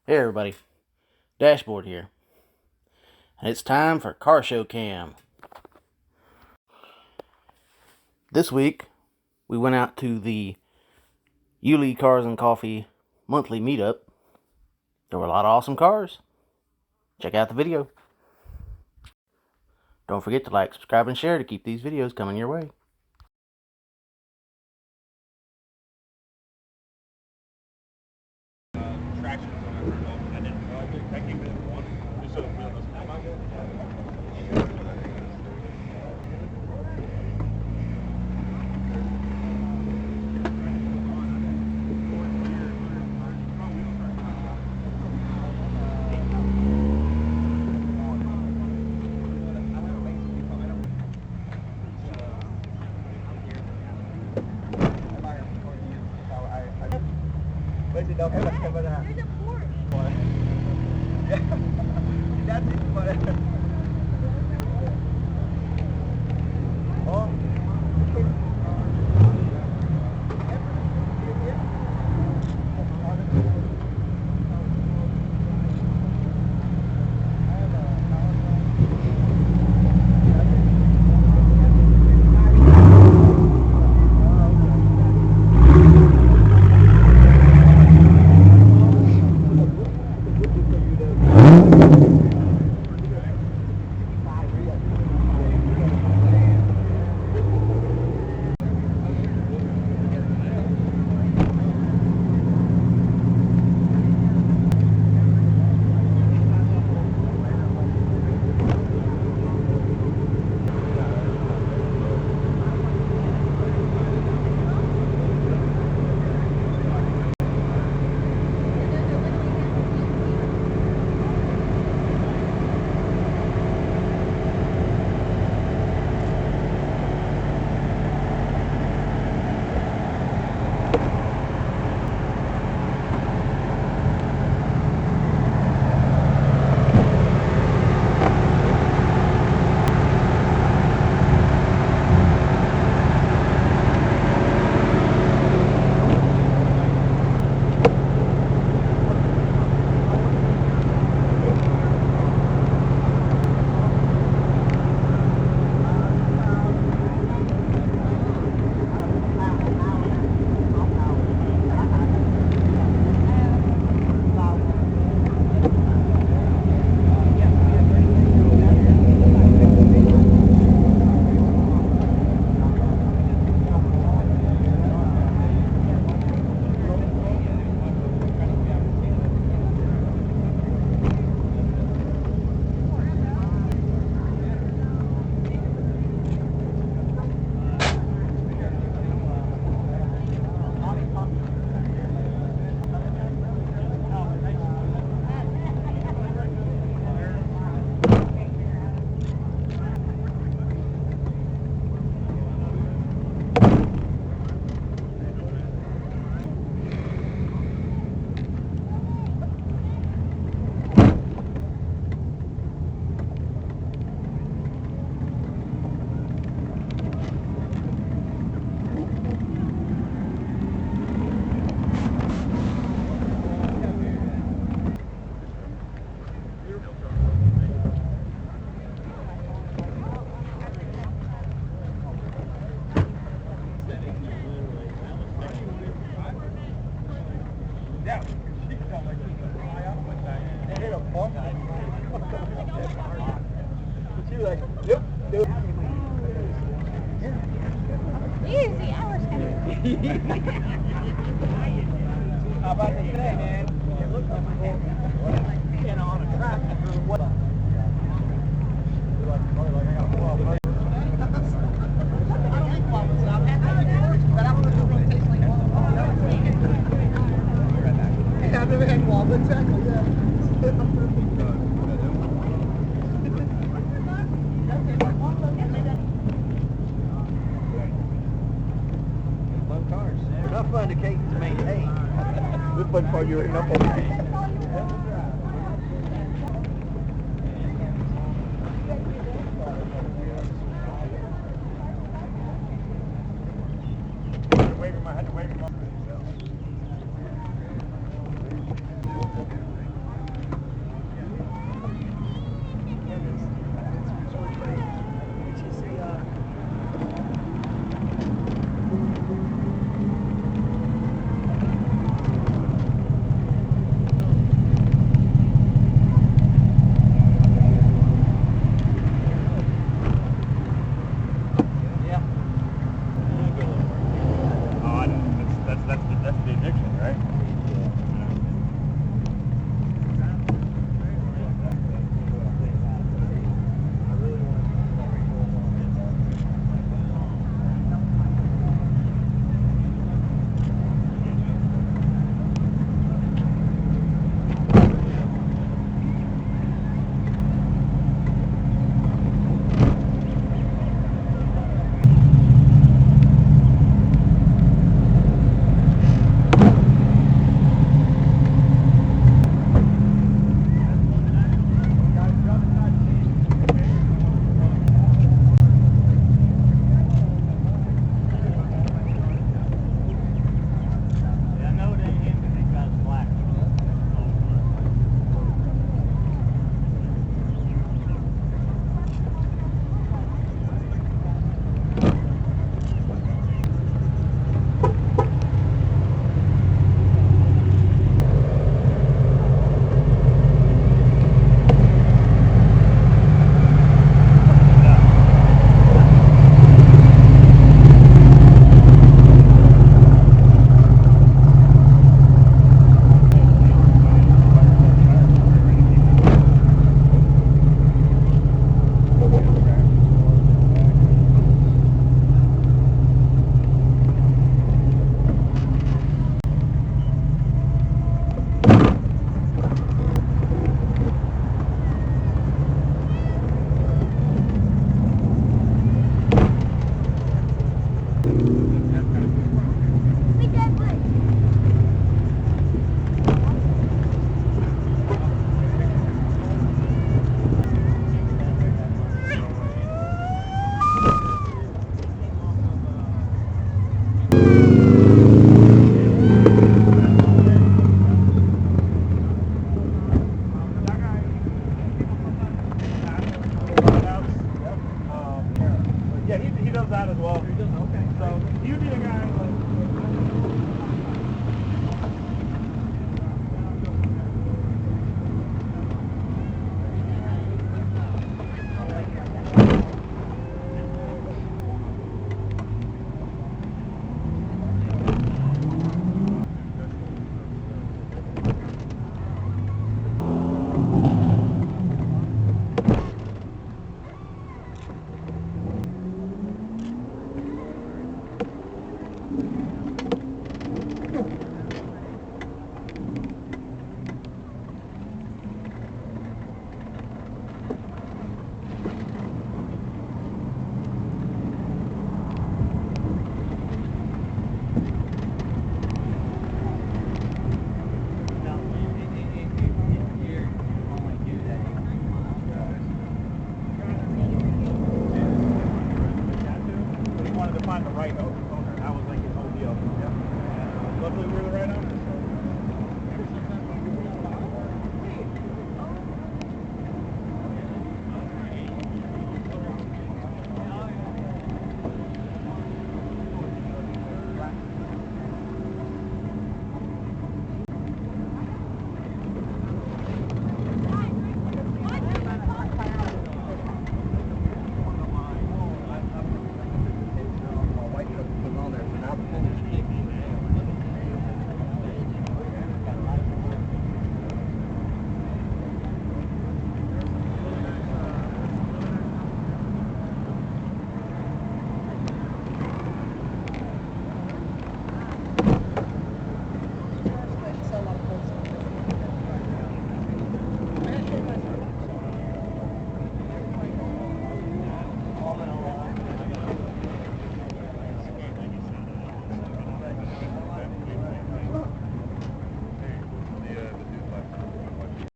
Hey everybody, Dashboard here, and it's time for Car Show Cam. This week, we went out to the Yulee Cars and Coffee monthly meetup. There were a lot of awesome cars. Check out the video. Don't forget to like, subscribe, and share to keep these videos coming your way. There's a Porsche. That's it, but easy, I was how about the thing, man? It looks like on a track for what? I've never had wobble, exactly, yeah. Fun cars. They're not fun to maintain. The fun part you're in up on the I had to wave him up.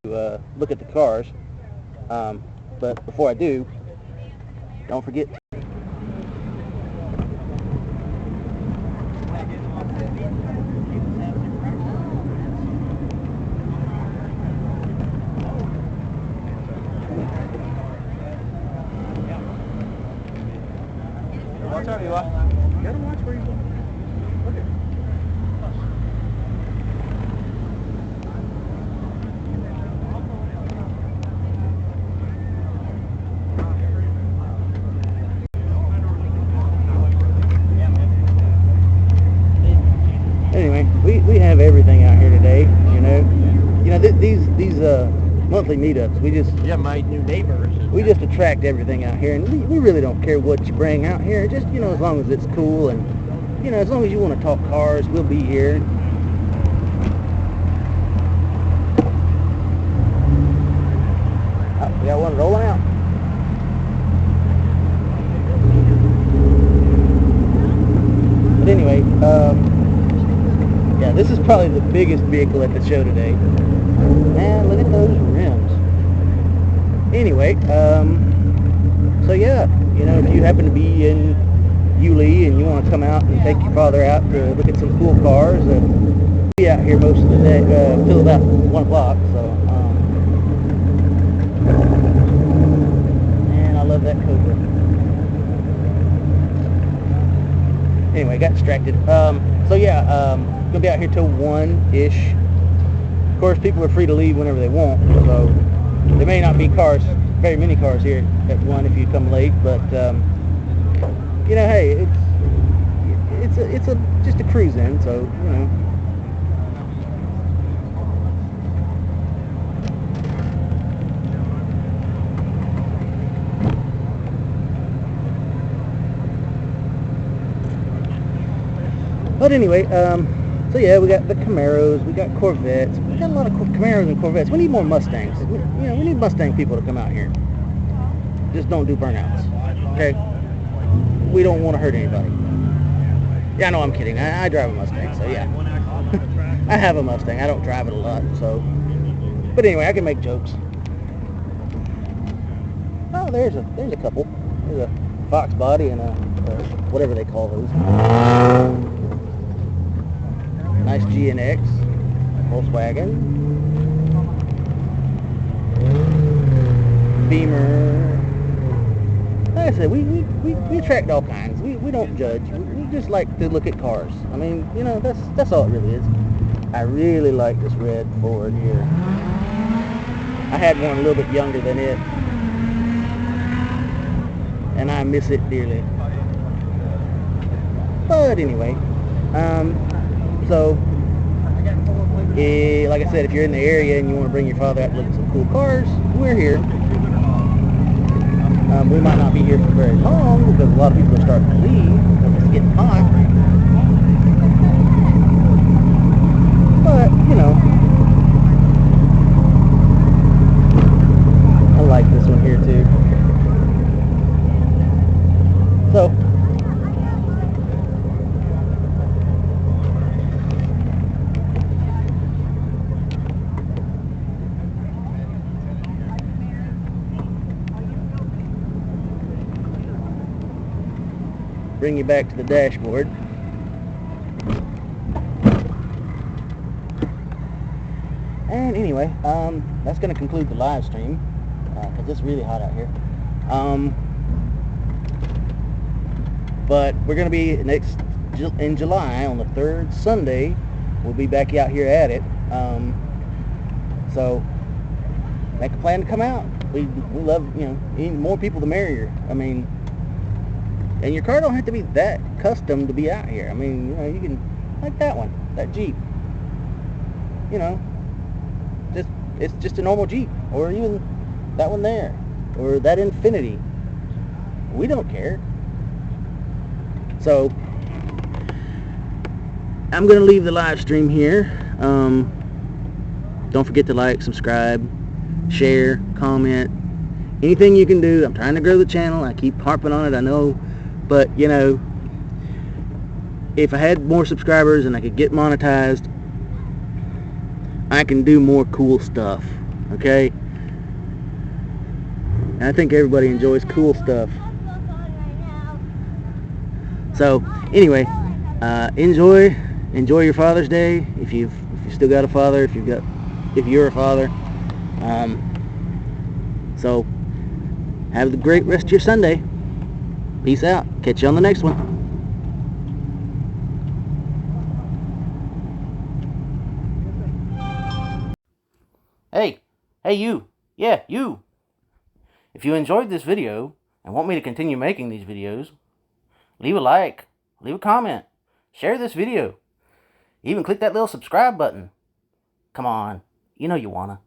to look at the cars. But before I do, don't forget. Watch out, Eli. You gotta watch where you're going. Look at Anyway, we have everything out here today. These monthly meetups, yeah, my new neighbors. we just attract everything out here, and we really don't care what you bring out here. Just as long as it's cool, and as long as you want to talk cars, we'll be here. Oh, we got one rolling out. But anyway, yeah, this is probably the biggest vehicle at the show today. Man, look at those rims. Anyway, so yeah, if you happen to be in Yulee and you want to come out and take your father out to look at some cool cars, we'll be out here most of the day till about 1 o'clock. So, man, I love that Cobra. Anyway, got distracted. So yeah, gonna be out here till 1-ish. Of course, people are free to leave whenever they want, so there may not be very many cars here at 1 if you come late, but hey, it's just a cruise in, so But anyway, so yeah, we got the Camaros, we got Corvettes, we got a lot of Camaros and Corvettes. We need more Mustangs. We need Mustang people to come out here. Just don't do burnouts, okay? We don't want to hurt anybody. Yeah, no, I'm kidding. I drive a Mustang, so yeah. I have a Mustang. I don't drive it a lot, so. But anyway, I can make jokes. Oh, there's a couple. There's a Fox body and a whatever they call those. Nice GNX, Volkswagen, Beamer. Like I said, we attract all kinds. We don't judge. We just like to look at cars. I mean, that's all it really is. I really like this red Ford here. I had one a little bit younger than it, and I miss it dearly. But anyway, so, like I said, if you're in the area and you want to bring your father out to look at some cool cars, we're here. We might not be here for very long because a lot of people are starting to leave because it's getting hot. But, I like this one here too. So, bring you back to the dashboard. And anyway, that's going to conclude the live stream because it's really hot out here. But we're going to be in July on the 3rd Sunday. We'll be back out here at it. So make a plan to come out. We love, more people the merrier. I mean, and your car don't have to be that custom to be out here. I mean, you can, like that one, that Jeep. It's just a normal Jeep, or even that one there, or that Infinity. We don't care. So I'm gonna leave the live stream here. Don't forget to like, subscribe, share, comment, anything you can do. I'm trying to grow the channel. I keep harping on it, I know. But, if I had more subscribers and I could get monetized, I can do more cool stuff. okay? And I think everybody enjoys cool stuff. So anyway, enjoy your Father's Day if you still got a father, if you're a father. So have the great rest of your Sunday. Peace out. Catch you on the next one. Hey you. Yeah, you. If you enjoyed this video and want me to continue making these videos, leave a like, leave a comment, share this video, even click that little subscribe button. Come on, you know you wanna.